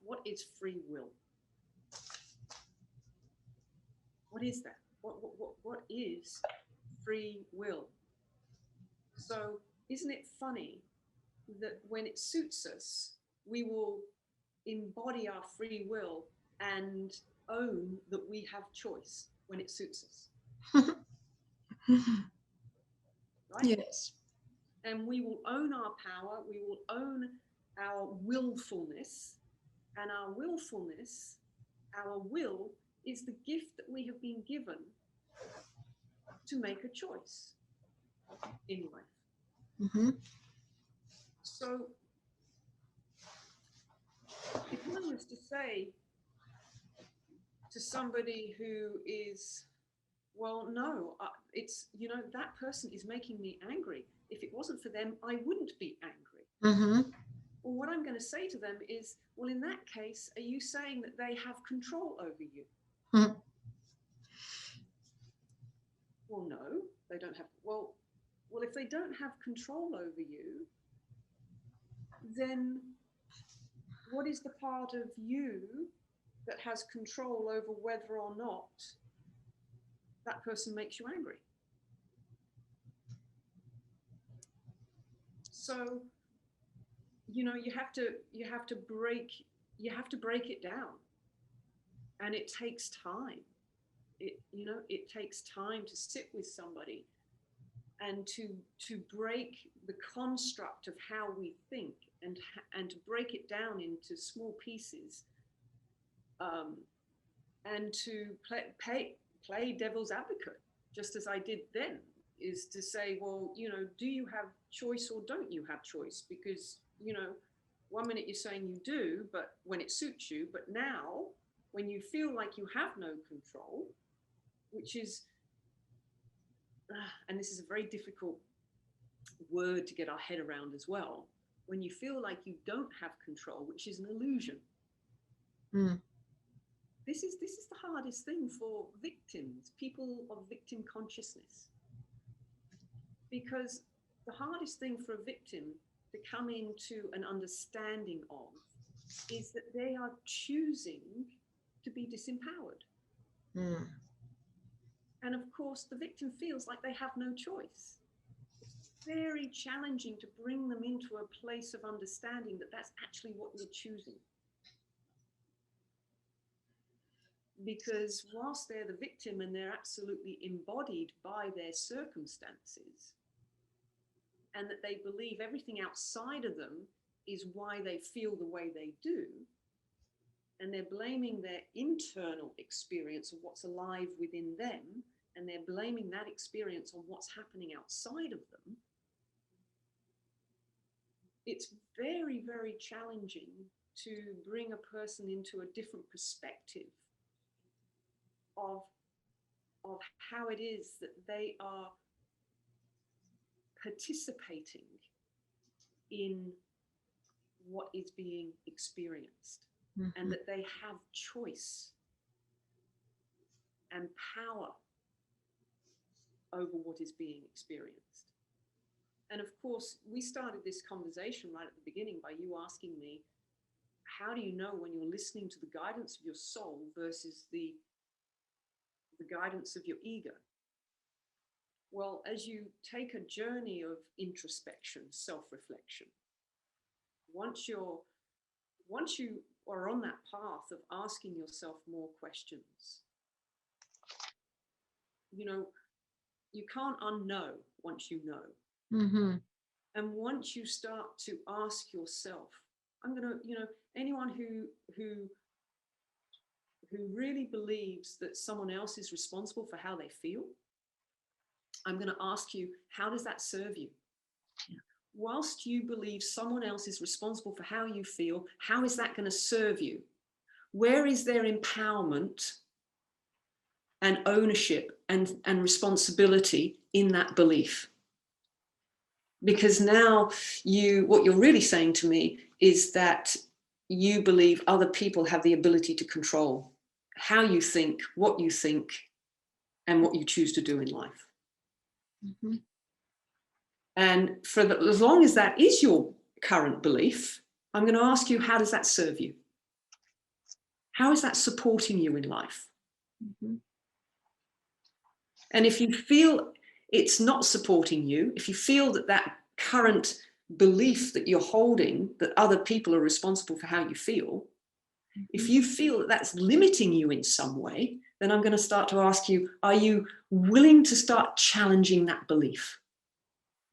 what is free will? What is that? What is free will? So isn't it funny that when it suits us, we will embody our free will and own that we have choice when it suits us. Right? Yes. And we will own our power, we will own our willfulness, and our willfulness, our will, is the gift that we have been given to make a choice in life. Mm-hmm. So if I was to say to somebody who is, well, no, it's, that person is making me angry. If it wasn't for them, I wouldn't be angry. Mm-hmm. Well, what I'm going to say to them is, well, in that case, are you saying that they have control over you? Mm-hmm. Well, no, they don't have. Well, if they don't have control over you, then what is the part of you that has control over whether or not that person makes you angry? So, you have to break it down, and it takes time. It takes time to sit with somebody and to break the construct of how we think and to break it down into small pieces, and to play devil's advocate, just as I did then, is to say, well, do you have choice or don't you have choice? Because, one minute you're saying you do, but when it suits you, but now when you feel like you have no control, which is, and this is a very difficult word to get our head around as well, when you feel like you don't have control, which is an illusion. This is the hardest thing for victims, people of victim consciousness, because the hardest thing for a victim to come into an understanding of is that they are choosing to be disempowered. And of course, the victim feels like they have no choice. It's very challenging to bring them into a place of understanding that that's actually what you're choosing. Because whilst they're the victim and they're absolutely embodied by their circumstances, and that they believe everything outside of them is why they feel the way they do, and they're blaming their internal experience of what's alive within them, and they're blaming that experience on what's happening outside of them, it's very, very challenging to bring a person into a different perspective of how it is that they are participating in what is being experienced, and that they have choice and power over what is being experienced. And of course, we started this conversation right at the beginning by you asking me, how do you know when you're listening to the guidance of your soul versus the guidance of your ego? Well, as you take a journey of introspection, self-reflection, once you are on that path of asking yourself more questions, you can't unknow once you know. And once you start to ask yourself, anyone who really believes that someone else is responsible for how they feel, I'm going to ask you, how does that serve you? Whilst you believe someone else is responsible for how you feel, how is that going to serve you? Where is their empowerment and ownership and responsibility in that belief? Because now what you're really saying to me is that you believe other people have the ability to control how you think, and what you choose to do in life. And as long as that is your current belief, I'm going to ask you, how does that serve you? How is that supporting you in life? Mm-hmm. And if you feel it's not supporting you, if you feel that that current belief that you're holding, that other people are responsible for how you feel, if you feel that that's limiting you in some way, then I'm going to start to ask you, are you willing to start challenging that belief?